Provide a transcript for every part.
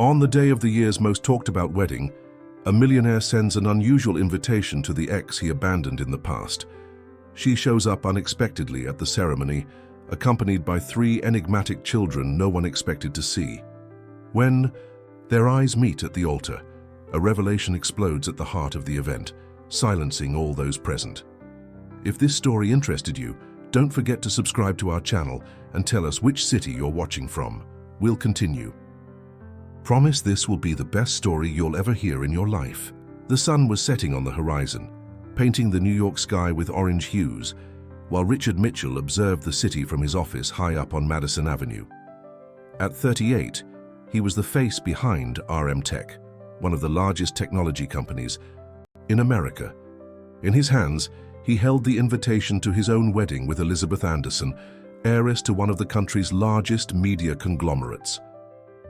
On the day of the year's most talked-about wedding, a millionaire sends an unusual invitation to the ex he abandoned in the past. She shows up unexpectedly at the ceremony, accompanied by 3 enigmatic children no one expected to see. When their eyes meet at the altar, a revelation explodes at the heart of the event, silencing all those present. If this story interested you, don't forget to subscribe to our channel and tell us which city you're watching from. We'll continue. Promise this will be the best story you'll ever hear in your life. The sun was setting on the horizon, painting the New York sky with orange hues, while Richard Mitchell observed the city from his office high up on Madison Avenue. At 38, he was the face behind RM Tech, one of the largest technology companies in America. In his hands, he held the invitation to his own wedding with Elizabeth Anderson, heiress to one of the country's largest media conglomerates.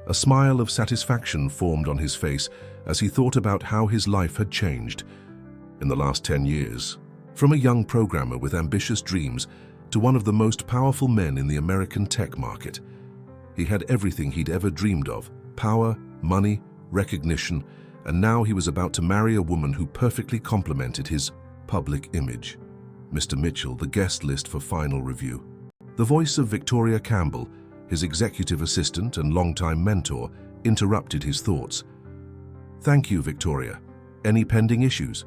A smile of satisfaction formed on his face as he thought about how his life had changed in the last 10 years. From a young programmer with ambitious dreams to one of the most powerful men in the American tech market. He had everything he'd ever dreamed of: power, money, recognition, and now he was about to marry a woman who perfectly complemented his public image. Mr. Mitchell, the guest list for final review. The voice of Victoria Campbell, his executive assistant and longtime mentor, interrupted his thoughts. "Thank you, Victoria. Any pending issues?"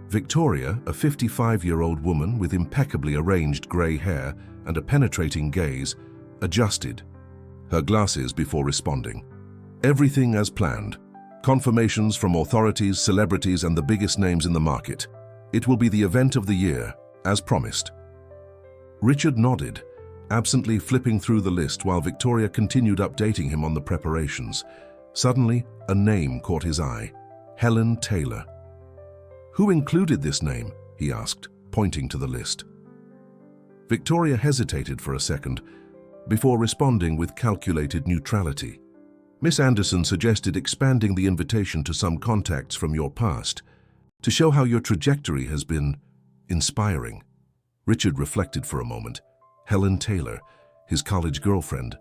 Victoria, a 55-year-old woman with impeccably arranged grey hair and a penetrating gaze, adjusted her glasses before responding. "Everything as planned. Confirmations from authorities, celebrities, and the biggest names in the market. It will be the event of the year, as promised." Richard nodded, absently flipping through the list while Victoria continued updating him on the preparations. Suddenly, a name caught his eye: Helen Taylor. "Who included this name?" he asked, pointing to the list. Victoria hesitated for a second, before responding with calculated neutrality. "Miss Anderson suggested expanding the invitation to some contacts from your past, to show how your trajectory has been inspiring." Richard reflected for a moment. Helen Taylor, his college girlfriend,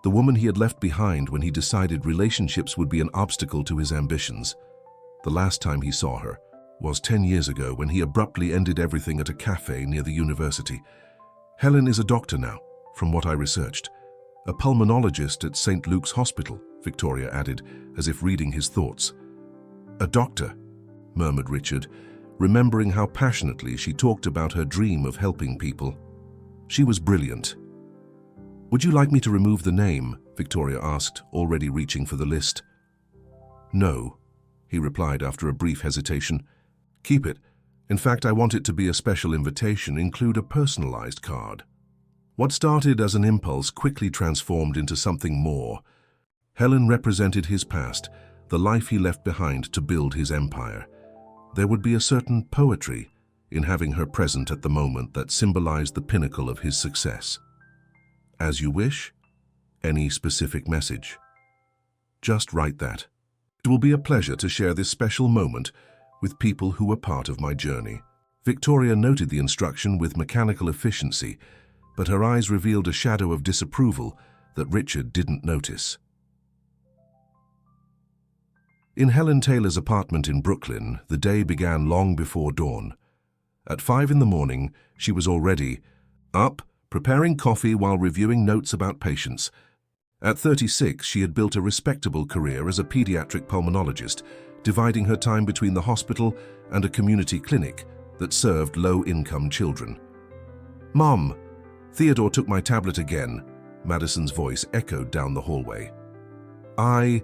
the woman he had left behind when he decided relationships would be an obstacle to his ambitions. The last time he saw her was 10 years ago when he abruptly ended everything at a cafe near the university. "Helen is a doctor now, from what I researched. A pulmonologist at St. Luke's Hospital," Victoria added, as if reading his thoughts. "A doctor," murmured Richard, remembering how passionately she talked about her dream of helping people. "She was brilliant." "Would you like me to remove the name?" Victoria asked, already reaching for the list. "No," he replied after a brief hesitation. "Keep it. In fact, I want it to be a special invitation, include a personalized card." What started as an impulse quickly transformed into something more. Helen represented his past, the life he left behind to build his empire. There would be a certain poetry in having her present at the moment that symbolized the pinnacle of his success. "As you wish. Any specific message?" "Just write that. It will be a pleasure to share this special moment with people who were part of my journey." Victoria noted the instruction with mechanical efficiency, but her eyes revealed a shadow of disapproval that Richard didn't notice. In Helen Taylor's apartment in Brooklyn, the day began long before dawn. At 5 in the morning, she was already up, preparing coffee while reviewing notes about patients. At 36, she had built a respectable career as a pediatric pulmonologist, dividing her time between the hospital and a community clinic that served low-income children. "Mom, Theodore took my tablet again," Madison's voice echoed down the hallway. "I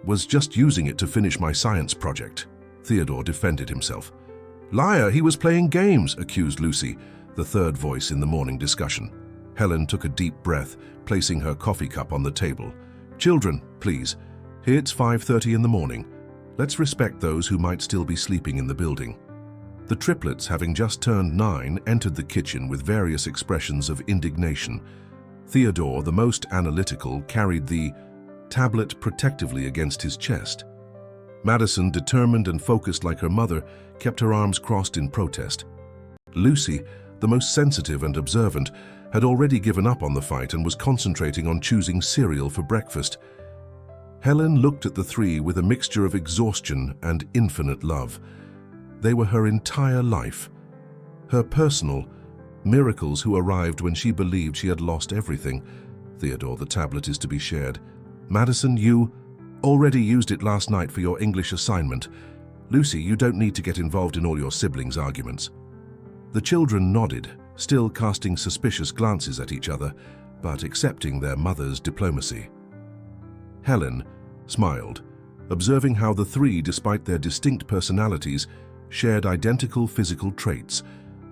was just using it to finish my science project," Theodore defended himself. "Liar, he was playing games," accused Lucy, the third voice in the morning discussion. Helen took a deep breath, placing her coffee cup on the table. "Children, please. It's 5:30 in the morning. Let's respect those who might still be sleeping in the building." The triplets, having just turned 9, entered the kitchen with various expressions of indignation. Theodore, the most analytical, carried the tablet protectively against his chest. Madison, determined and focused like her mother, kept her arms crossed in protest. Lucy, the most sensitive and observant, had already given up on the fight and was concentrating on choosing cereal for breakfast. Helen looked at the three with a mixture of exhaustion and infinite love. They were her entire life. Her personal miracles who arrived when she believed she had lost everything. Theodore, the tablet is to be shared. Madison, you already used it last night for your English assignment. Lucy, you don't need to get involved in all your siblings' arguments. The children nodded, still casting suspicious glances at each other, but accepting their mother's diplomacy. Helen smiled, observing how the three, despite their distinct personalities, shared identical physical traits: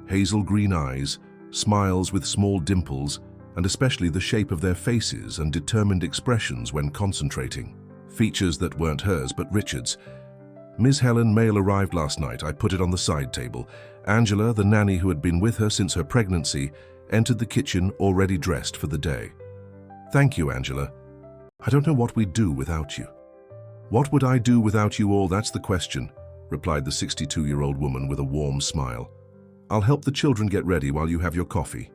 hazel green eyes, smiles with small dimples, and especially the shape of their faces and determined expressions when concentrating. Features that weren't hers but Richard's. Ms. Helen, mail arrived last night. I put it on the side table. Angela, the nanny who had been with her since her pregnancy, entered the kitchen already dressed for the day. Thank you, Angela. I don't know what we'd do without you. What would I do without you all? That's the question, replied the 62-year-old woman with a warm smile. I'll help the children get ready while you have your coffee.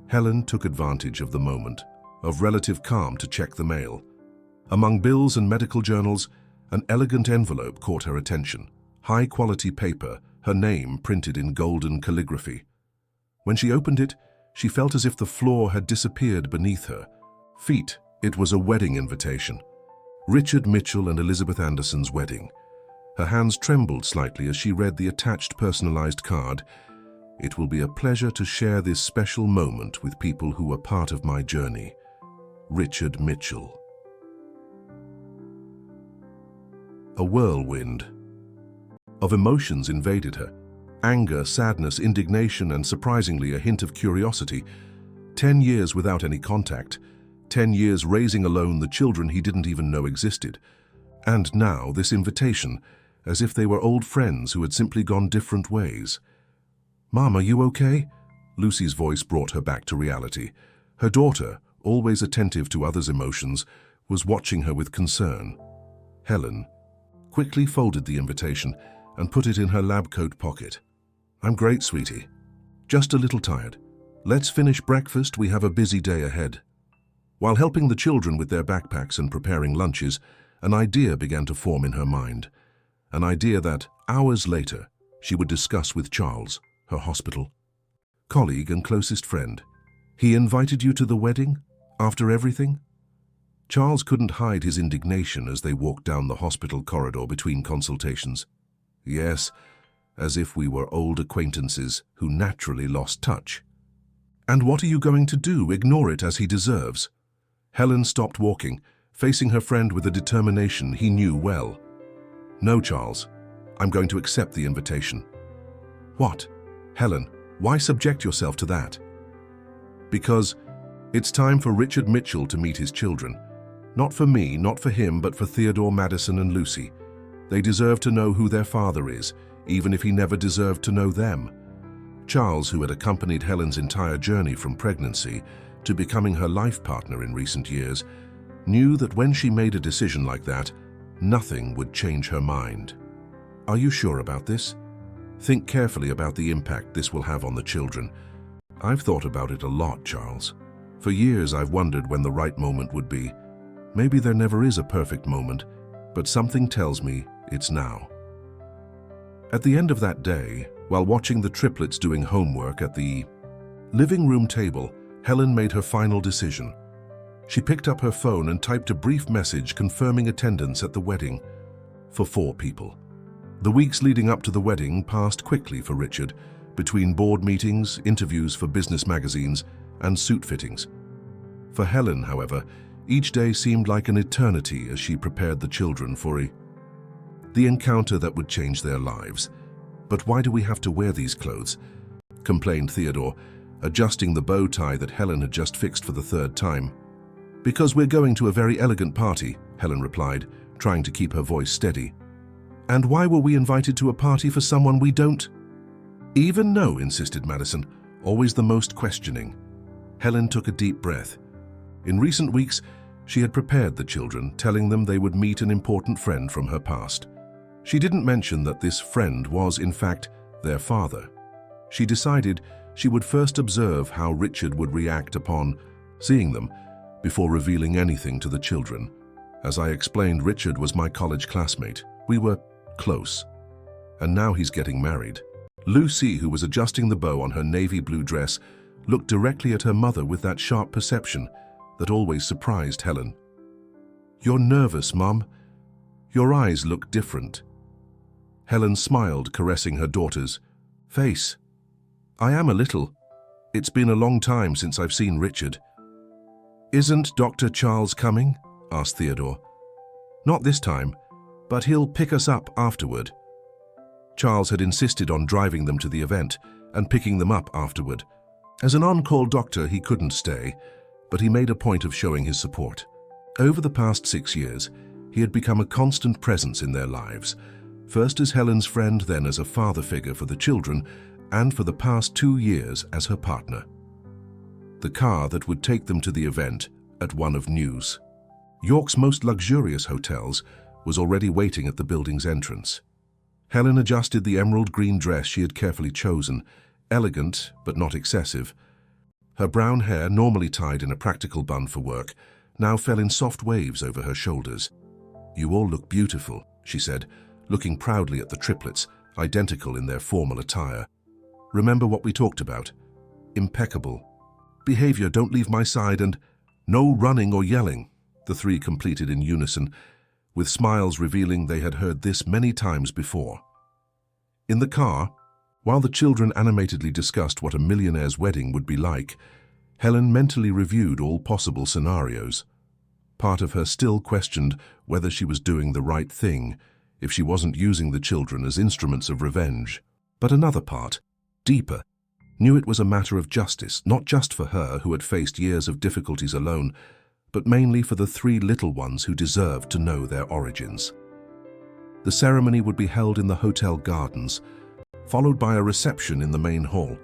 Helen took advantage of the moment of relative calm to check the mail. Among bills and medical journals, an elegant envelope caught her attention. High-quality paper, her name printed in golden calligraphy. When she opened it, she felt as if the floor had disappeared beneath her feet. It was a wedding invitation. Richard Mitchell and Elizabeth Anderson's wedding. Her hands trembled slightly as she read the attached personalized card. It will be a pleasure to share this special moment with people who were part of my journey. Richard Mitchell. A whirlwind of emotions invaded her. Anger, sadness, indignation, and surprisingly a hint of curiosity. 10 years without any contact. 10 years raising alone the children he didn't even know existed. And now this invitation, as if they were old friends who had simply gone different ways. Mom, are you okay? Lucy's voice brought her back to reality. Her daughter, always attentive to others' emotions, was watching her with concern. Helen quickly folded the invitation and put it in her lab coat pocket. I'm great, sweetie. Just a little tired. Let's finish breakfast. We have a busy day ahead. While helping the children with their backpacks and preparing lunches, an idea began to form in her mind. An idea that, hours later, she would discuss with Charles, her hospital colleague and closest friend. He invited you to the wedding? After everything? Charles couldn't hide his indignation as they walked down the hospital corridor between consultations. Yes, as if we were old acquaintances who naturally lost touch. And what are you going to do? Ignore it as he deserves? Helen stopped walking, facing her friend with a determination he knew well. No, Charles. I'm going to accept the invitation. What? Helen, why subject yourself to that? Because it's time for Richard Mitchell to meet his children. Not for me, not for him, but for Theodore, Madison, and Lucy. They deserve to know who their father is, even if he never deserved to know them. Charles, who had accompanied Helen's entire journey from pregnancy to becoming her life partner in recent years, knew that when she made a decision like that, nothing would change her mind. Are you sure about this? Think carefully about the impact this will have on the children. I've thought about it a lot, Charles. For years I've wondered when the right moment would be. Maybe there never is a perfect moment, but something tells me it's now. At the end of that day, while watching the triplets doing homework at the living room table, Helen made her final decision. She picked up her phone and typed a brief message confirming attendance at the wedding for 4 people. The weeks leading up to the wedding passed quickly for Richard, between board meetings, interviews for business magazines, and suit fittings. For Helen, however, each day seemed like an eternity as she prepared the children for the encounter that would change their lives. But why do we have to wear these clothes? Complained Theodore, adjusting the bow tie that Helen had just fixed for the 3rd time. Because we're going to a very elegant party, Helen replied, trying to keep her voice steady. And why were we invited to a party for someone we don't even know? Insisted Madison, always the most questioning. Helen took a deep breath. In recent weeks, she had prepared the children, telling them they would meet an important friend from her past. She didn't mention that this friend was, in fact, their father. She decided she would first observe how Richard would react upon seeing them before revealing anything to the children. As I explained, Richard was my college classmate. We were close. And now he's getting married. Lucy, who was adjusting the bow on her navy blue dress, looked directly at her mother with that sharp perception that always surprised Helen. "You're nervous, Mum. Your eyes look different." Helen smiled, caressing her daughter's face. "I am a little. It's been a long time since I've seen Richard." "Isn't Dr. Charles coming?" asked Theodore. "Not this time, but he'll pick us up afterward." Charles had insisted on driving them to the event and picking them up afterward. As an on-call doctor, he couldn't stay, but he made a point of showing his support. Over the past 6 years, he had become a constant presence in their lives, first as Helen's friend, then as a father figure for the children, and for the past 2 years as her partner. The car that would take them to the event at one of News, York's most luxurious hotels, was already waiting at the building's entrance. Helen adjusted the emerald green dress she had carefully chosen, elegant but not excessive. Her brown hair, normally tied in a practical bun for work, now fell in soft waves over her shoulders. "You all look beautiful," she said, looking proudly at the triplets, identical in their formal attire. "Remember what we talked about? Impeccable. Behavior, don't leave my side, and no running or yelling," the three completed in unison, with smiles revealing they had heard this many times before. In the car, while the children animatedly discussed what a millionaire's wedding would be like, Helen mentally reviewed all possible scenarios. Part of her still questioned whether she was doing the right thing, if she wasn't using the children as instruments of revenge. But another part, deeper, knew it was a matter of justice, not just for her who had faced years of difficulties alone, but mainly for the 3 little ones who deserved to know their origins. The ceremony would be held in the hotel gardens, followed by a reception in the main hall.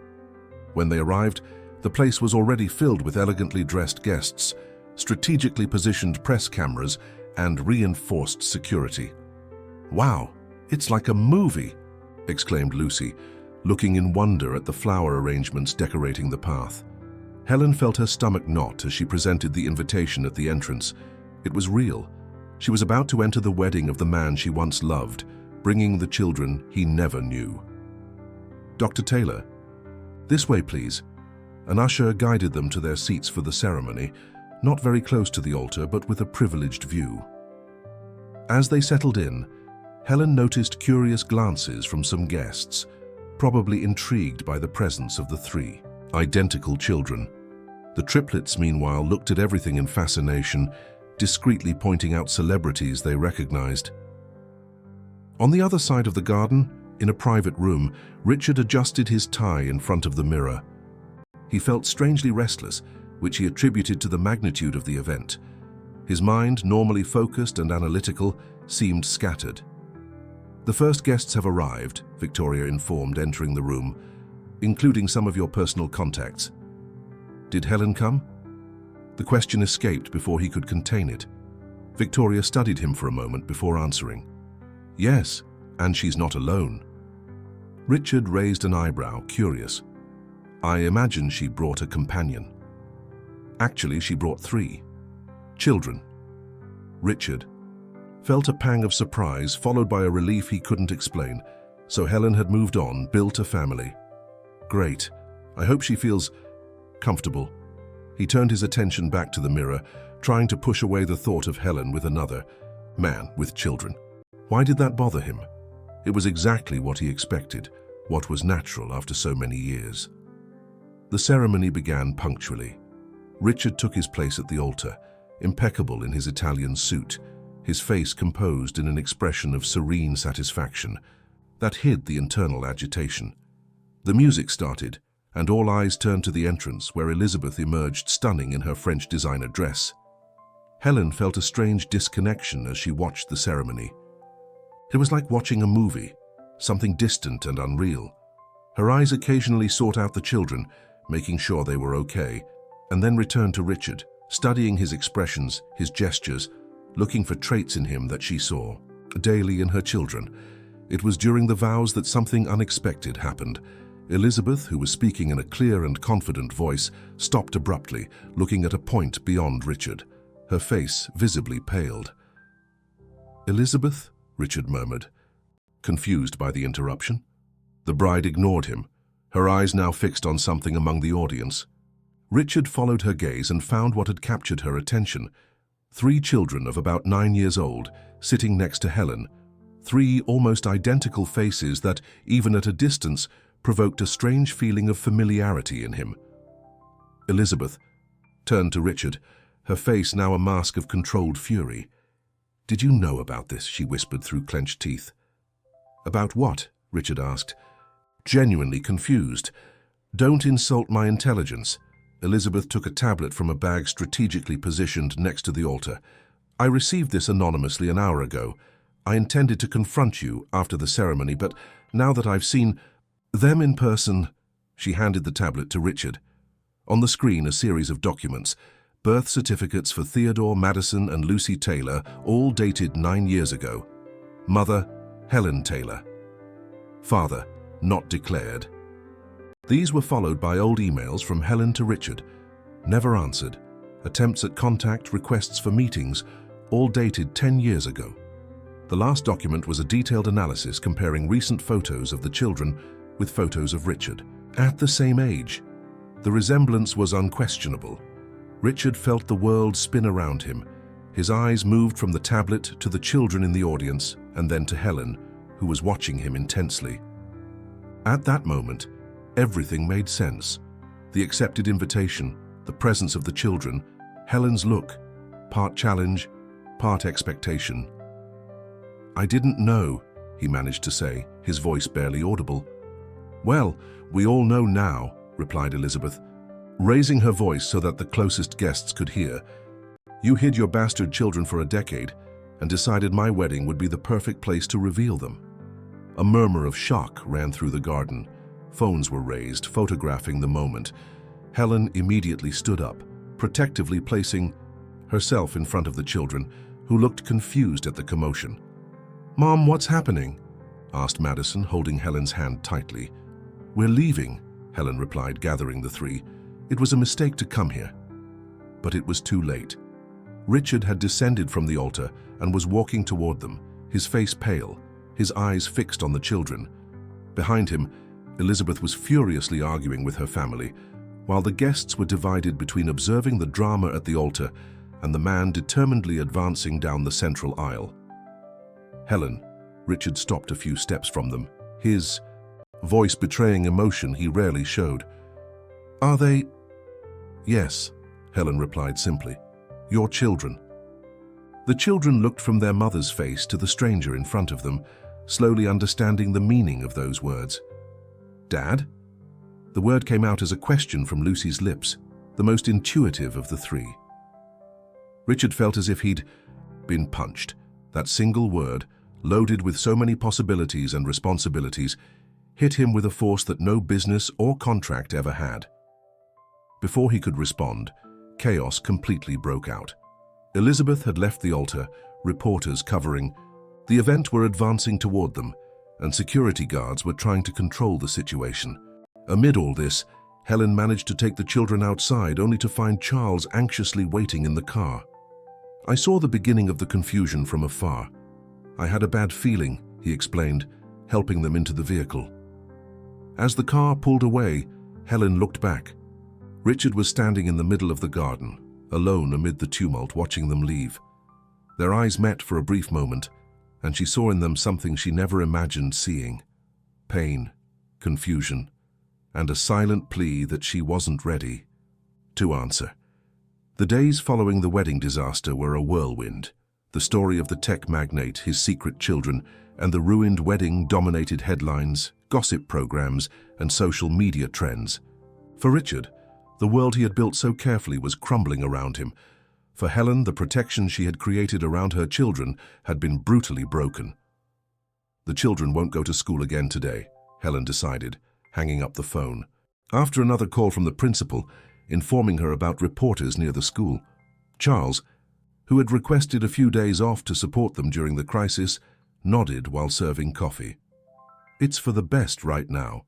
When they arrived, the place was already filled with elegantly dressed guests, strategically positioned press cameras, and reinforced security. "Wow, it's like a movie," exclaimed Lucy, looking in wonder at the flower arrangements decorating the path. Helen felt her stomach knot as she presented the invitation at the entrance. It was real. She was about to enter the wedding of the man she once loved, bringing the children he never knew. "Dr. Taylor, this way, please." An usher guided them to their seats for the ceremony, not very close to the altar, but with a privileged view. As they settled in, Helen noticed curious glances from some guests, probably intrigued by the presence of the 3 identical children. The triplets, meanwhile, looked at everything in fascination, discreetly pointing out celebrities they recognized. On the other side of the garden, in a private room, Richard adjusted his tie in front of the mirror. He felt strangely restless, which he attributed to the magnitude of the event. His mind, normally focused and analytical, seemed scattered. "The first guests have arrived," Victoria informed, entering the room, "including some of your personal contacts." "Did Helen come?" The question escaped before he could contain it. Victoria studied him for a moment before answering. "Yes, and she's not alone." Richard raised an eyebrow, curious. "I imagine she brought a companion." "Actually, she brought 3 children." Richard felt a pang of surprise, followed by a relief he couldn't explain. So Helen had moved on, built a family. "Great. I hope she feels comfortable." He turned his attention back to the mirror, trying to push away the thought of Helen with another man with children. Why did that bother him? It was exactly what he expected, what was natural after so many years. The ceremony began punctually. Richard took his place at the altar, impeccable in his Italian suit, his face composed in an expression of serene satisfaction that hid the internal agitation. The music started, and all eyes turned to the entrance, where Elizabeth emerged stunning in her French designer dress. Helen felt a strange disconnection as she watched the ceremony. It was like watching a movie, something distant and unreal. Her eyes occasionally sought out the children, making sure they were okay, and then returned to Richard, studying his expressions, his gestures, looking for traits in him that she saw daily in her children. It was during the vows that something unexpected happened. Elizabeth, who was speaking in a clear and confident voice, stopped abruptly, looking at a point beyond Richard. Her face visibly paled. "Elizabeth?" Richard murmured, confused by the interruption. The bride ignored him, her eyes now fixed on something among the audience. Richard followed her gaze and found what had captured her attention. 3 children of about 9 years old, sitting next to Helen. 3 almost identical faces that, even at a distance, provoked a strange feeling of familiarity in him. Elizabeth turned to Richard, her face now a mask of controlled fury. "Did you know about this?" she whispered through clenched teeth. "About what?" Richard asked, genuinely confused. "Don't insult my intelligence." Elizabeth took a tablet from a bag strategically positioned next to the altar. "I received this anonymously an hour ago. I intended to confront you after the ceremony, but now that I've seen them in person..." She handed the tablet to Richard. On the screen, a series of documents. Birth certificates for Theodore, Madison, and Lucy Taylor, all dated 9 years ago. Mother, Helen Taylor. Father, not declared. These were followed by old emails from Helen to Richard, never answered. Attempts at contact, requests for meetings, all dated 10 years ago. The last document was a detailed analysis comparing recent photos of the children with photos of Richard, at the same age. The resemblance was unquestionable. Richard felt the world spin around him. His eyes moved from the tablet to the children in the audience and then to Helen, who was watching him intensely. At that moment, everything made sense. The accepted invitation, the presence of the children, Helen's look, part challenge, part expectation. "I didn't know," he managed to say, his voice barely audible. "Well, we all know now," replied Elizabeth, raising her voice so that the closest guests could hear. "You hid your bastard children for a decade and decided my wedding would be the perfect place to reveal them." A murmur of shock ran through the garden. Phones were raised, photographing the moment. Helen immediately stood up, protectively placing herself in front of the children, who looked confused at the commotion. "Mom, what's happening?" asked Madison, holding Helen's hand tightly. "We're leaving," Helen replied, gathering the 3. "It was a mistake to come here." But it was too late. Richard had descended from the altar and was walking toward them, his face pale, his eyes fixed on the children. Behind him, Elizabeth was furiously arguing with her family, while the guests were divided between observing the drama at the altar and the man determinedly advancing down the central aisle. "Helen," Richard stopped a few steps from them, his voice betraying emotion he rarely showed. "Are they?" "Yes," Helen replied simply. "Your children." The children looked from their mother's face to the stranger in front of them, slowly understanding the meaning of those words. "Dad?" The word came out as a question from Lucy's lips, the most intuitive of the 3. Richard felt as if he'd been punched. That single word, loaded with so many possibilities and responsibilities, hit him with a force that no business or contract ever had. Before he could respond, chaos completely broke out. Elizabeth had left the altar, reporters covering. The event were advancing toward them, and security guards were trying to control the situation. Amid all this, Helen managed to take the children outside, only to find Charles anxiously waiting in the car. "I saw the beginning of the confusion from afar. I had a bad feeling," he explained, helping them into the vehicle. As the car pulled away, Helen looked back. Richard was standing in the middle of the garden, alone amid the tumult, watching them leave. Their eyes met for a brief moment, and she saw in them something she never imagined seeing: pain, confusion, and a silent plea that she wasn't ready to answer. The days following the wedding disaster were a whirlwind. The story of the tech magnate, his secret children, and the ruined wedding dominated headlines, gossip programs, and social media trends. For Richard, the world he had built so carefully was crumbling around him. For Helen, the protection she had created around her children had been brutally broken. "The children won't go to school again today," Helen decided, hanging up the phone. After another call from the principal, informing her about reporters near the school, Charles, who had requested a few days off to support them during the crisis, nodded while serving coffee. "It's for the best right now.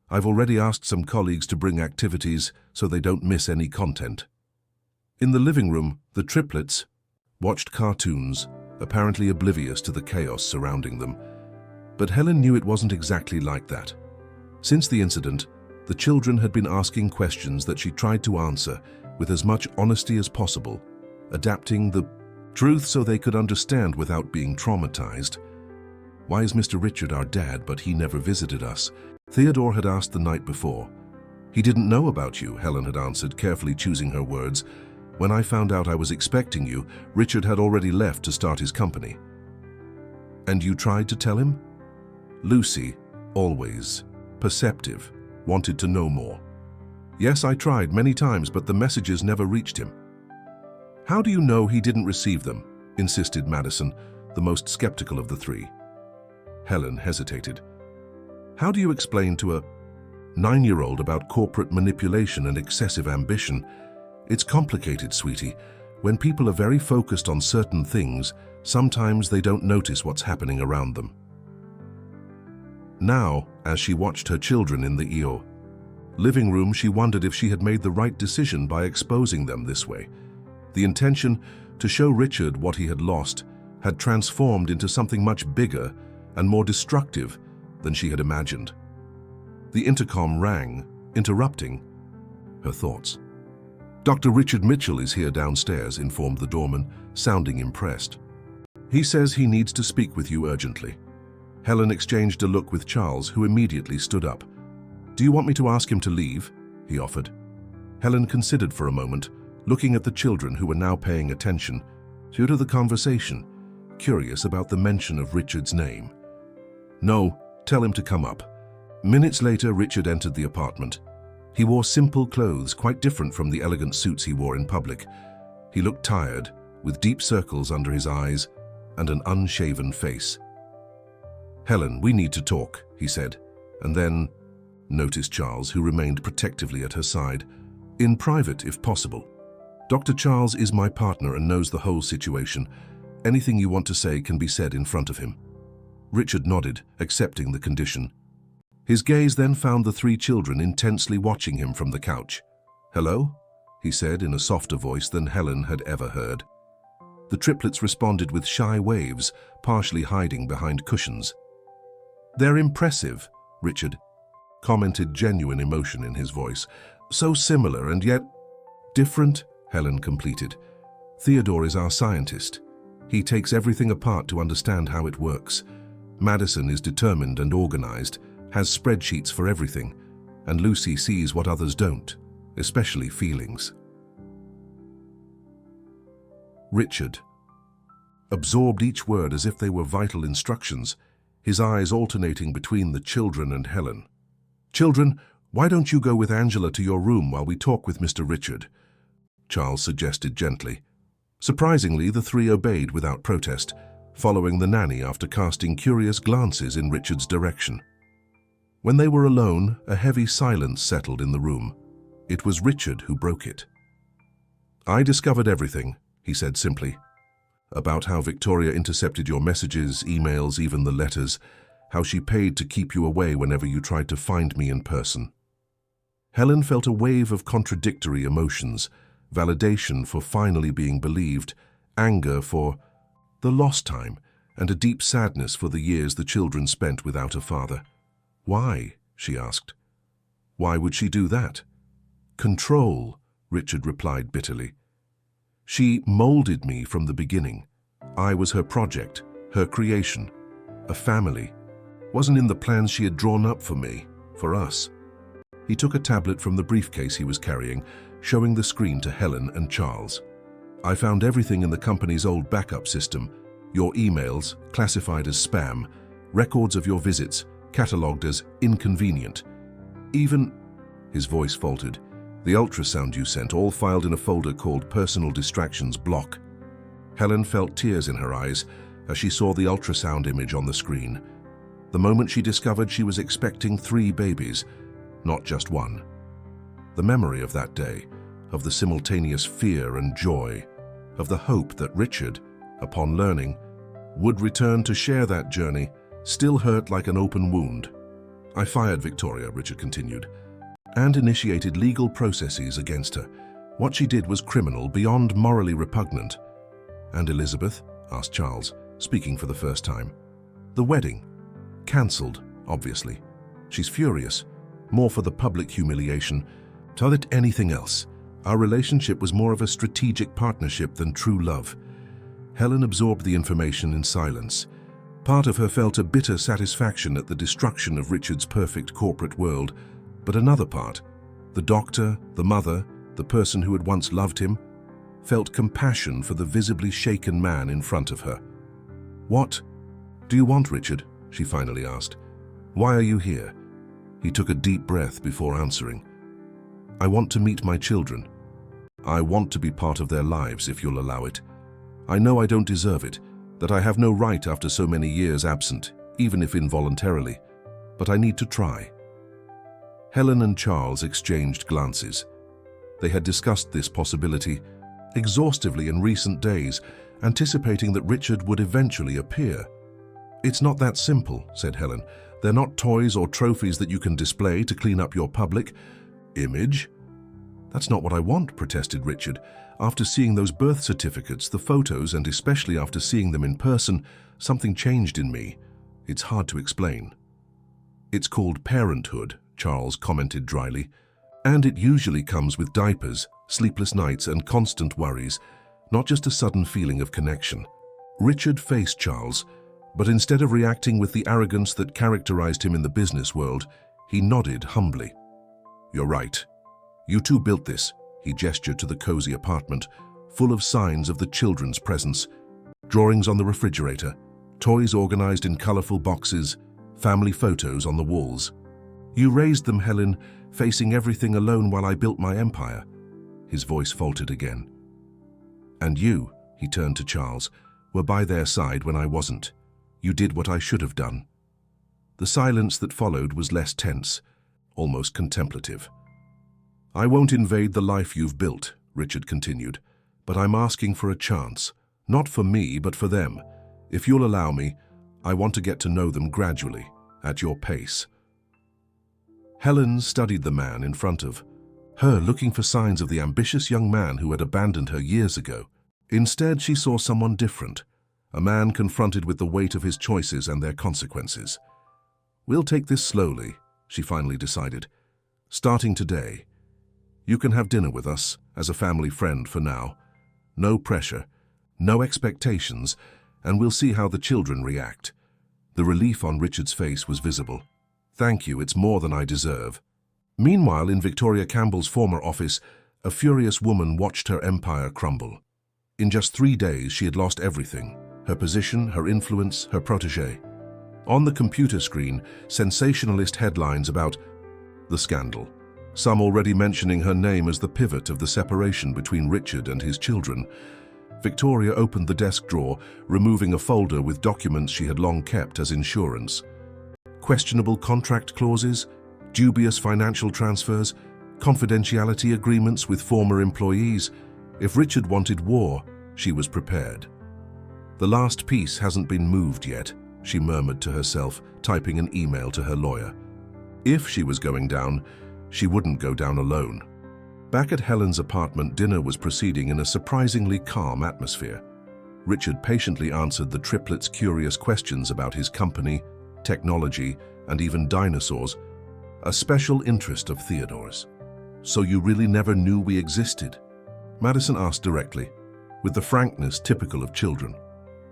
I've already asked some colleagues to bring activities so they don't miss any content." In the living room, the triplets watched cartoons, apparently oblivious to the chaos surrounding them. But Helen knew it wasn't exactly like that. Since the incident, the children had been asking questions that she tried to answer with as much honesty as possible, adapting the truth so they could understand without being traumatized. "Why is Mr. Richard our dad, but he never visited us?" Theodore had asked the night before. "He didn't know about you," Helen had answered, carefully choosing her words. "When I found out I was expecting you, Richard had already left to start his company." "And you tried to tell him?" Lucy, always perceptive, wanted to know more. "Yes, I tried many times, but the messages never reached him." "How do you know he didn't receive them?" insisted Madison, the most skeptical of the three. Helen hesitated. "How do you explain to a 9-year-old about corporate manipulation and excessive ambition? It's complicated, sweetie. When people are very focused on certain things, sometimes they don't notice what's happening around them." Now, as she watched her children in the living room, she wondered if she had made the right decision by exposing them this way. The intention to show Richard what he had lost had transformed into something much bigger and more destructive than she had imagined. The intercom rang, interrupting her thoughts. "Dr. Richard Mitchell is here downstairs," informed the doorman, sounding impressed. "He says he needs to speak with you urgently." Helen exchanged a look with Charles, who immediately stood up. "Do you want me to ask him to leave?" he offered. Helen considered for a moment, looking at the children who were now paying attention to the conversation, curious about the mention of Richard's name. "No, tell him to come up." Minutes later, Richard entered the apartment. He wore simple clothes, quite different from the elegant suits he wore in public. He looked tired, with deep circles under his eyes and an unshaven face. "Helen, we need to talk," he said, and then noticed Charles, who remained protectively at her side. "In private, if possible. Dr. Charles is my partner and knows the whole situation. Anything you want to say can be said in front of him." Richard nodded, accepting the condition. His gaze then found the three children intensely watching him from the couch. "Hello?" he said in a softer voice than Helen had ever heard. The triplets responded with shy waves, partially hiding behind cushions. "They're impressive," Richard commented, genuine emotion in his voice. "So similar and yet different," Helen completed. "Theodore is our scientist. He takes everything apart to understand how it works. Madison is determined and organized, has spreadsheets for everything, and Lucy sees what others don't, especially feelings." Richard absorbed each word as if they were vital instructions, his eyes alternating between the children and Helen. "Children, why don't you go with Angela to your room while we talk with Mr. Richard?" Charles suggested gently. Surprisingly, the three obeyed without protest, following the nanny after casting curious glances in Richard's direction. When they were alone, a heavy silence settled in the room. It was Richard who broke it. "I discovered everything," he said simply. "About how Victoria intercepted your messages, emails, even the letters, how she paid to keep you away whenever you tried to find me in person." Helen felt a wave of contradictory emotions, validation for finally being believed, anger for the lost time, and a deep sadness for the years the children spent without a father. "Why?" she asked. "Why would she do that?" "Control," Richard replied bitterly. "She molded me from the beginning. I was her project, her creation, a family. Wasn't in the plans she had drawn up for me, for us." He took a tablet from the briefcase he was carrying, showing the screen to Helen and Charles. "I found everything in the company's old backup system. Your emails, classified as spam, records of your visits, catalogued as inconvenient. Even," his voice faltered, "the ultrasound you sent, all filed in a folder called Personal Distractions Block." Helen felt tears in her eyes as she saw the ultrasound image on the screen. The moment she discovered she was expecting 3 babies, not just one. The memory of that day, of the simultaneous fear and joy, of the hope that Richard, upon learning, would return to share that journey, still hurt like an open wound. "I fired Victoria," Richard continued, "and initiated legal processes against her. What she did was criminal, beyond morally repugnant. And Elizabeth, asked Charles, speaking for the first time. The wedding. Cancelled, obviously. She's furious, more for the public humiliation. Tell it anything else. Our relationship was more of a strategic partnership than true love. Helen absorbed the information in silence. Part of her felt a bitter satisfaction at the destruction of Richard's perfect corporate world, but another part, the doctor, the mother, the person who had once loved him, felt compassion for the visibly shaken man in front of her. "What do you want, Richard?" she finally asked. "Why are you here?" He took a deep breath before answering. "I want to meet my children. I want to be part of their lives, if you'll allow it. I know I don't deserve it, that I have no right after so many years absent, even if involuntarily, but I need to try." Helen and Charles exchanged glances. They had discussed this possibility exhaustively in recent days, anticipating that Richard would eventually appear. "It's not that simple," said Helen. "They're not toys or trophies that you can display to clean up your public image." "That's not what I want," protested Richard. "After seeing those birth certificates, the photos, and especially after seeing them in person, something changed in me. It's hard to explain." "It's called parenthood," Charles commented dryly. "And it usually comes with diapers, sleepless nights, and constant worries, not just a sudden feeling of connection." Richard faced Charles, but instead of reacting with the arrogance that characterized him in the business world, he nodded humbly. "You're right. You two built this," he gestured to the cozy apartment, full of signs of the children's presence. Drawings on the refrigerator, toys organized in colorful boxes, family photos on the walls. "You raised them, Helen, facing everything alone while I built my empire." His voice faltered again. "And you," he turned to Charles, "were by their side when I wasn't. You did what I should have done." The silence that followed was less tense, almost contemplative. "I won't invade the life you've built," Richard continued, "but I'm asking for a chance. Not for me, but for them. If you'll allow me, I want to get to know them gradually, at your pace." Helen studied the man in front of her, looking for signs of the ambitious young man who had abandoned her years ago. Instead, she saw someone different, a man confronted with the weight of his choices and their consequences. "We'll take this slowly," she finally decided. "Starting today. You can have dinner with us, as a family friend for now. No pressure, no expectations, and we'll see how the children react." The relief on Richard's face was visible. "Thank you, it's more than I deserve." Meanwhile, in Victoria Campbell's former office, a furious woman watched her empire crumble. In just 3 days, she had lost everything: her position, her influence, her protégé. On the computer screen, sensationalist headlines about the scandal, some already mentioning her name as the pivot of the separation between Richard and his children. Victoria opened the desk drawer, removing a folder with documents she had long kept as insurance. Questionable contract clauses, dubious financial transfers, confidentiality agreements with former employees. If Richard wanted war, she was prepared. "The last piece hasn't been moved yet," she murmured to herself, typing an email to her lawyer. If she was going down, she wouldn't go down alone. Back at Helen's apartment, dinner was proceeding in a surprisingly calm atmosphere. Richard patiently answered the triplets' curious questions about his company, technology, and even dinosaurs, a special interest of Theodore's. "So you really never knew we existed?" Madison asked directly, with the frankness typical of children.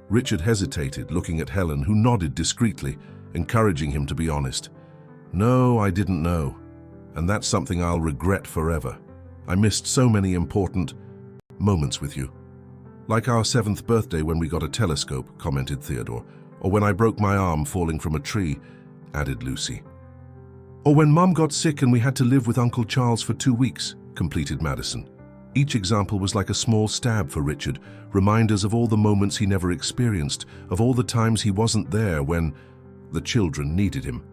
Richard hesitated, looking at Helen, who nodded discreetly, encouraging him to be honest. "No, I didn't know, and that's something I'll regret forever. I missed so many important moments with you. Like our 7th birthday when we got a telescope," commented Theodore. "Or when I broke my arm falling from a tree," added Lucy. "Or when Mum got sick and we had to live with Uncle Charles for 2 weeks," completed Madison. Each example was like a small stab for Richard, reminders of all the moments he never experienced, of all the times he wasn't there when the children needed him.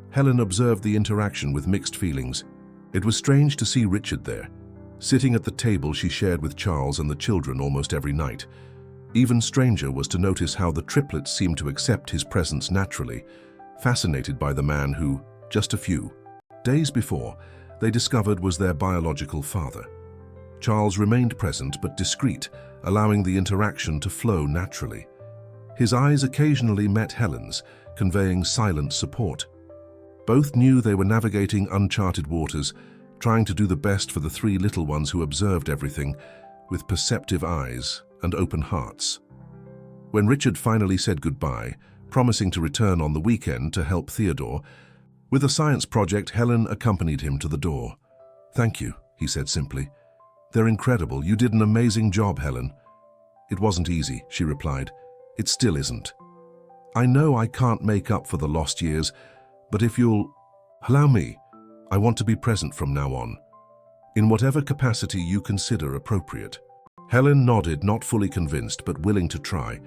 Helen observed the interaction with mixed feelings. It was strange to see Richard there, sitting at the table she shared with Charles and the children almost every night. Even stranger was to notice how the triplets seemed to accept his presence naturally, fascinated by the man who, just a few days before, they discovered was their biological father. Charles remained present but discreet, allowing the interaction to flow naturally. His eyes occasionally met Helen's, conveying silent support. Both knew they were navigating uncharted waters, trying to do the best for the three little ones who observed everything with perceptive eyes and open hearts. When Richard finally said goodbye, promising to return on the weekend to help Theodore with a science project, Helen accompanied him to the door. "Thank you," he said simply. "They're incredible. You did an amazing job, Helen." "It wasn't easy," she replied. "It still isn't. I know I can't make up for the lost years, but if you'll allow me, I want to be present from now on, in whatever capacity you consider appropriate." Helen nodded, not fully convinced, but willing to try.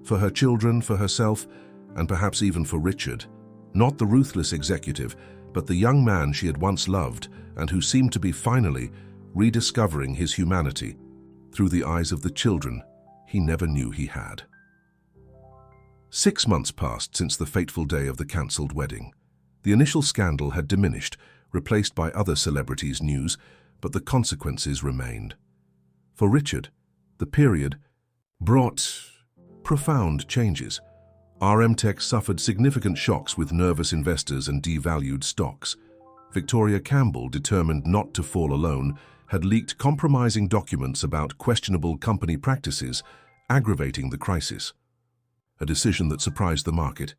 For her children, for herself, and perhaps even for Richard. Not the ruthless executive, but the young man she had once loved and who seemed to be finally rediscovering his humanity through the eyes of the children he never knew he had. 6 months passed since the fateful day of the cancelled wedding. The initial scandal had diminished, replaced by other celebrities' news, but the consequences remained. For Richard, the period brought profound changes. RM Tech suffered significant shocks with nervous investors and devalued stocks. Victoria Campbell, determined not to fall alone, had leaked compromising documents about questionable company practices, aggravating the crisis. A decision that surprised the market.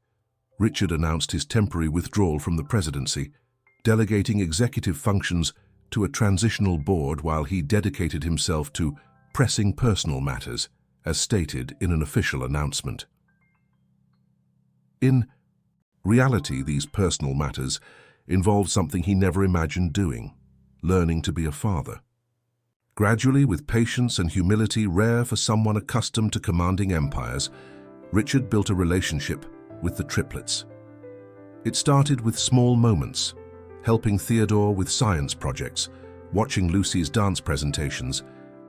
Richard announced his temporary withdrawal from the presidency, delegating executive functions to a transitional board while he dedicated himself to pressing personal matters, as stated in an official announcement. In reality, these personal matters involved something he never imagined doing: learning to be a father. Gradually, with patience and humility rare for someone accustomed to commanding empires, Richard built a relationship with the triplets. It started with small moments, helping Theodore with science projects, watching Lucy's dance presentations,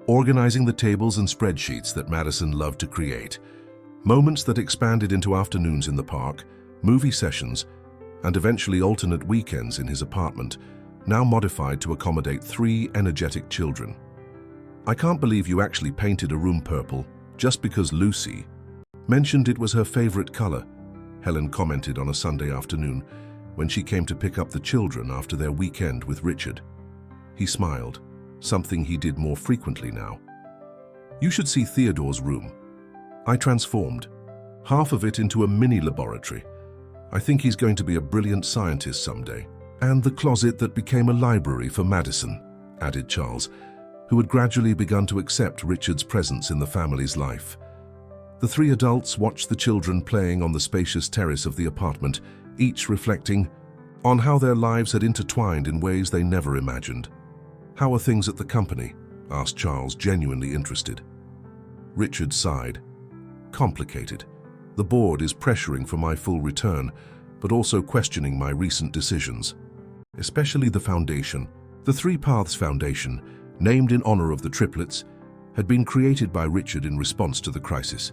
organizing the tables and spreadsheets that Madison loved to create. Moments that expanded into afternoons in the park, movie sessions, and eventually alternate weekends in his apartment, now modified to accommodate 3 energetic children. "I can't believe you actually painted a room purple just because Lucy mentioned it was her favorite color," Helen commented on a Sunday afternoon when she came to pick up the children after their weekend with Richard. He smiled, something he did more frequently now. "You should see Theodore's room. I transformed half of it into a mini laboratory. I think he's going to be a brilliant scientist someday." "And the closet that became a library for Madison," added Charles, who had gradually begun to accept Richard's presence in the family's life. The 3 adults watched the children playing on the spacious terrace of the apartment, each reflecting on how their lives had intertwined in ways they never imagined. "How are things at the company?" asked Charles, genuinely interested. Richard sighed. "Complicated. The board is pressuring for my full return, but also questioning my recent decisions. Especially the foundation. The 3 Paths Foundation, named in honor of the triplets, had been created by Richard in response to the crisis.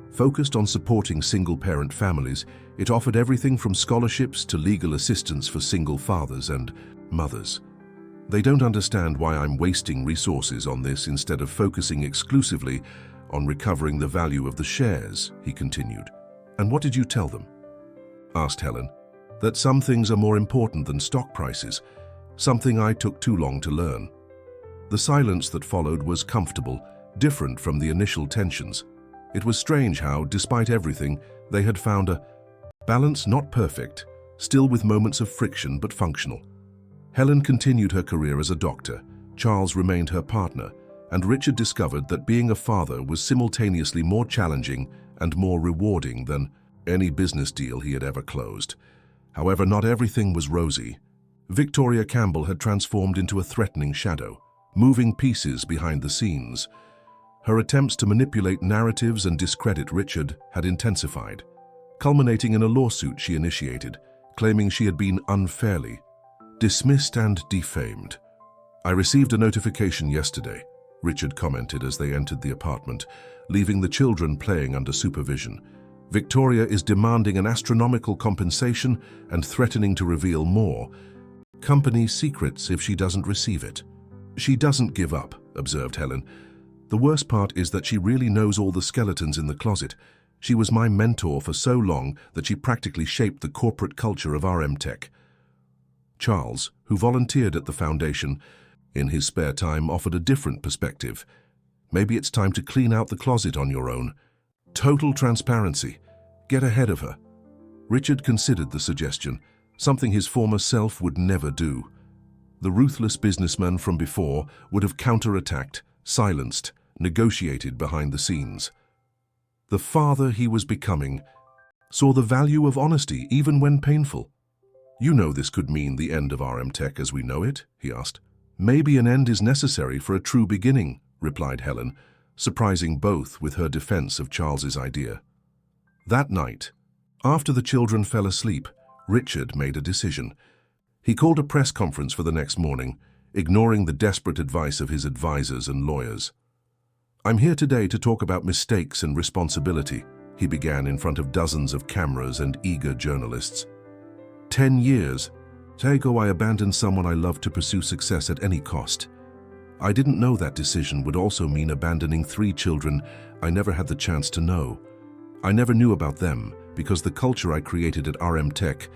Focused on supporting single-parent families, it offered everything from scholarships to legal assistance for single fathers and mothers. "They don't understand why I'm wasting resources on this instead of focusing exclusively on recovering the value of the shares," he continued. "And what did you tell them?" asked Helen. "That some things are more important than stock prices, something I took too long to learn." The silence that followed was comfortable, different from the initial tensions. It was strange how, despite everything, they had found a balance, not perfect, still with moments of friction but functional. Helen continued her career as a doctor, Charles remained her partner, and Richard discovered that being a father was simultaneously more challenging and more rewarding than any business deal he had ever closed. However, not everything was rosy. Victoria Campbell had transformed into a threatening shadow, moving pieces behind the scenes. Her attempts to manipulate narratives and discredit Richard had intensified, culminating in a lawsuit she initiated, claiming she had been unfairly dismissed and defamed. "I received a notification yesterday," Richard commented as they entered the apartment, leaving the children playing under supervision. "Victoria is demanding an astronomical compensation and threatening to reveal more company secrets if she doesn't receive it." "She doesn't give up," observed Helen. "The worst part is that she really knows all the skeletons in the closet. She was my mentor for so long that she practically shaped the corporate culture of RM Tech. Charles, who volunteered at the foundation, in his spare time offered a different perspective. Maybe it's time to clean out the closet on your own. Total transparency. Get ahead of her. Richard considered the suggestion, something his former self would never do. The ruthless businessman from before would have counterattacked, silenced, negotiated behind the scenes. The father he was becoming saw the value of honesty even when painful. "You know this could mean the end of RM Tech as we know it?" he asked. "Maybe an end is necessary for a true beginning," replied Helen, surprising both with her defense of Charles's idea. That night, after the children fell asleep, Richard made a decision. He called a press conference for the next morning, ignoring the desperate advice of his advisors and lawyers. "I'm here today to talk about mistakes and responsibility," he began in front of dozens of cameras and eager journalists. 10 years ago, I abandoned someone I loved to pursue success at any cost. I didn't know that decision would also mean abandoning 3 children I never had the chance to know. I never knew about them because the culture I created at RM Tech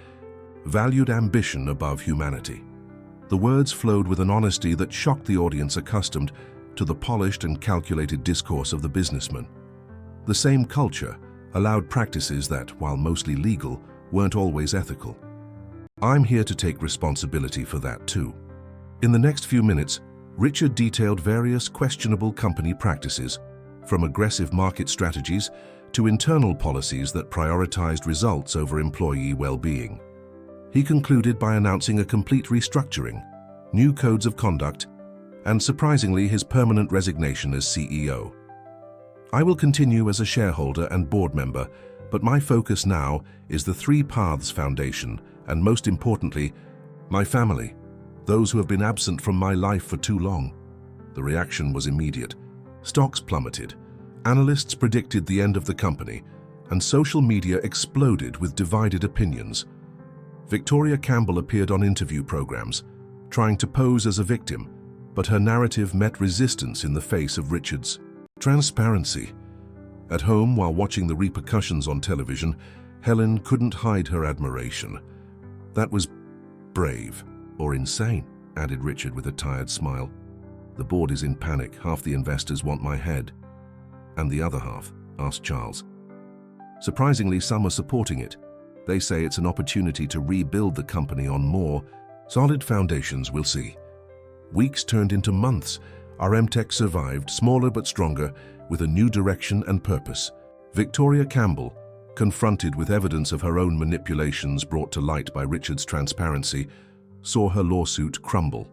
valued ambition above humanity. The words flowed with an honesty that shocked the audience accustomed to the polished and calculated discourse of the businessman. The same culture allowed practices that, while mostly legal, weren't always ethical. I'm here to take responsibility for that too. In the next few minutes, Richard detailed various questionable company practices, from aggressive market strategies to internal policies that prioritized results over employee well-being. He concluded by announcing a complete restructuring, new codes of conduct, and surprisingly his permanent resignation as CEO. "I will continue as a shareholder and board member, but my focus now is the 3 Paths Foundation and, most importantly, my family, those who have been absent from my life for too long." The reaction was immediate. Stocks plummeted, analysts predicted the end of the company, and social media exploded with divided opinions. Victoria Campbell appeared on interview programs, trying to pose as a victim, but her narrative met resistance in the face of Richard's transparency. At home, while watching the repercussions on television, Helen couldn't hide her admiration. "That was brave, or insane," added Richard with a tired smile. "The board is in panic. Half the investors want my head." "And the other half?" asked Charles. "Surprisingly, some are supporting it. They say it's an opportunity to rebuild the company on more solid foundations. We'll see." Weeks turned into months. RM Tech survived, smaller but stronger, with a new direction and purpose. Victoria Campbell, confronted with evidence of her own manipulations brought to light by Richard's transparency, saw her lawsuit crumble.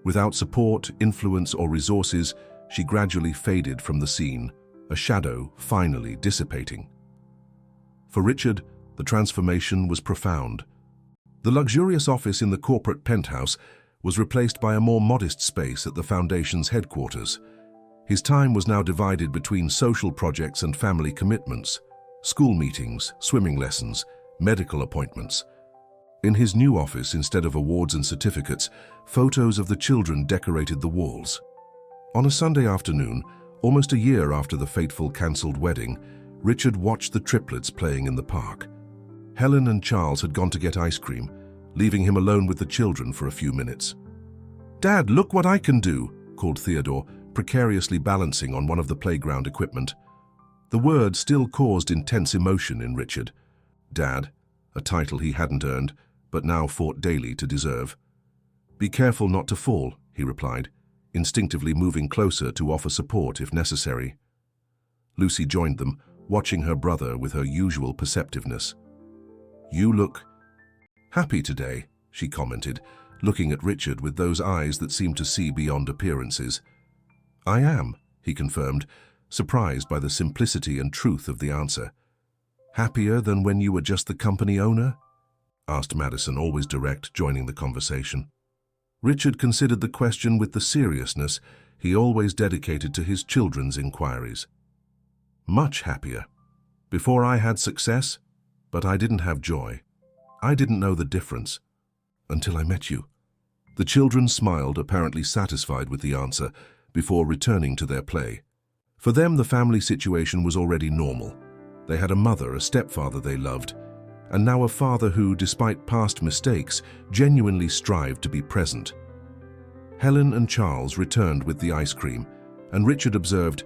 Without support, influence, or resources, she gradually faded from the scene, a shadow finally dissipating. For Richard, the transformation was profound. The luxurious office in the corporate penthouse was replaced by a more modest space at the foundation's headquarters. His time was now divided between social projects and family commitments, school meetings, swimming lessons, medical appointments. In his new office, instead of awards and certificates, photos of the children decorated the walls. On a Sunday afternoon, almost a year after the fateful cancelled wedding, Richard watched the triplets playing in the park. Helen and Charles had gone to get ice cream, leaving him alone with the children for a few minutes. "Dad, look what I can do," called Theodore, precariously balancing on one of the playground equipment. The word still caused intense emotion in Richard. Dad, a title he hadn't earned, but now fought daily to deserve. "Be careful not to fall," he replied, instinctively moving closer to offer support if necessary. Lucy joined them, watching her brother with her usual perceptiveness. "You look happy today," she commented, looking at Richard with those eyes that seemed to see beyond appearances. "I am," he confirmed, surprised by the simplicity and truth of the answer. "Happier than when you were just the company owner?" asked Madison, always direct, joining the conversation. Richard considered the question with the seriousness he always dedicated to his children's inquiries. "Much happier. Before I had success, but I didn't have joy. I didn't know the difference until I met you." The children smiled, apparently satisfied with the answer, before returning to their play. For them, the family situation was already normal. They had a mother, a stepfather they loved, and now a father who, despite past mistakes, genuinely strived to be present. Helen and Charles returned with the ice cream, and Richard observed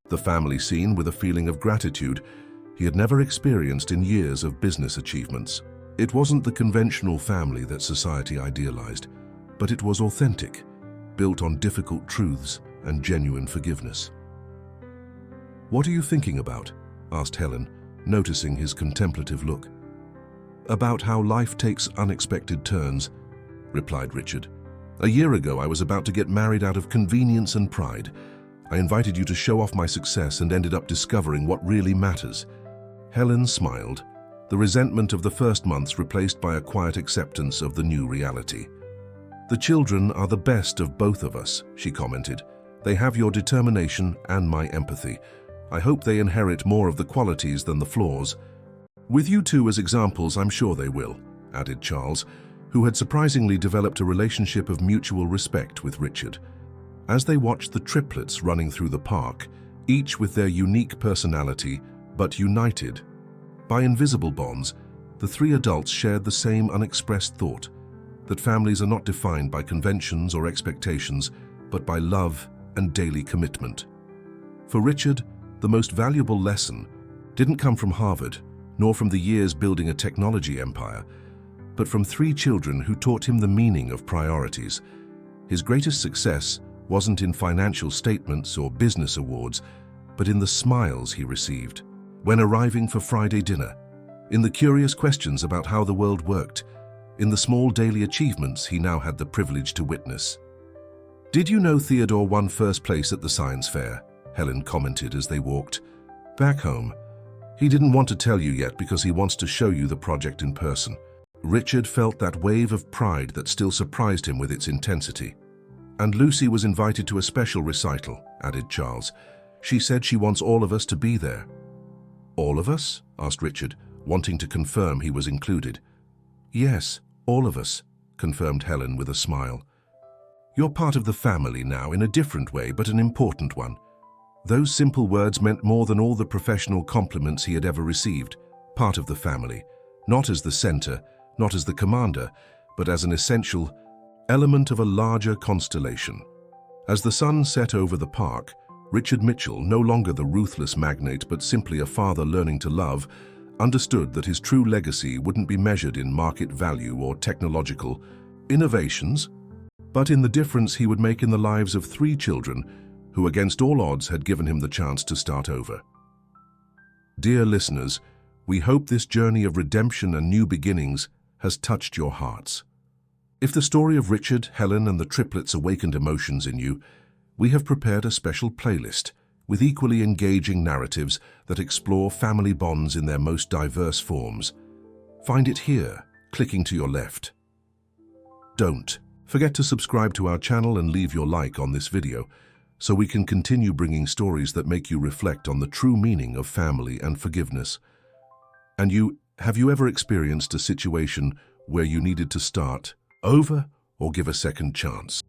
the family scene with a feeling of gratitude he had never experienced in years of business achievements. It wasn't the conventional family that society idealized, but it was authentic, built on difficult truths and genuine forgiveness. "What are you thinking about?" asked Helen, noticing his contemplative look. "About how life takes unexpected turns," replied Richard. "A year ago, I was about to get married out of convenience and pride. I invited you to show off my success and ended up discovering what really matters." Helen smiled, the resentment of the first months replaced by a quiet acceptance of the new reality. "The children are the best of both of us," she commented. "They have your determination and my empathy. I hope they inherit more of the qualities than the flaws." "With you two as examples, I'm sure they will," added Charles, who had surprisingly developed a relationship of mutual respect with Richard. As they watched the triplets running through the park, each with their unique personality, but united by invisible bonds, the three adults shared the same unexpressed thought, that families are not defined by conventions or expectations, but by love and daily commitment. For Richard, the most valuable lesson didn't come from Harvard, nor from the years building a technology empire, but from three children who taught him the meaning of priorities. His greatest success wasn't in financial statements or business awards, but in the smiles he received when arriving for Friday dinner, in the curious questions about how the world worked, in the small daily achievements he now had the privilege to witness. "Did you know Theodore won first place at the science fair?" Helen commented as they walked back home. "He didn't want to tell you yet because he wants to show you the project in person." Richard felt that wave of pride that still surprised him with its intensity. "And Lucy was invited to a special recital," added Charles. "She said she wants all of us to be there." "All of us?" asked Richard, wanting to confirm he was included. "Yes, all of us," confirmed Helen with a smile. "You're part of the family now in a different way, but an important one." Those simple words meant more than all the professional compliments he had ever received. Part of the family, not as the center, not as the commander, but as an essential element of a larger constellation. As the sun set over the park, Richard Mitchell, no longer the ruthless magnate but simply a father learning to love, understood that his true legacy wouldn't be measured in market value or technological innovations, but in the difference he would make in the lives of three children who, against all odds, had given him the chance to start over. Dear listeners, we hope this journey of redemption and new beginnings has touched your hearts. If the story of Richard, Helen, and the triplets awakened emotions in you, we have prepared a special playlist with equally engaging narratives that explore family bonds in their most diverse forms. Find it here, clicking to your left. Don't forget to subscribe to our channel and leave your like on this video, so we can continue bringing stories that make you reflect on the true meaning of family and forgiveness. And have you ever experienced a situation where you needed to start over or give a second chance?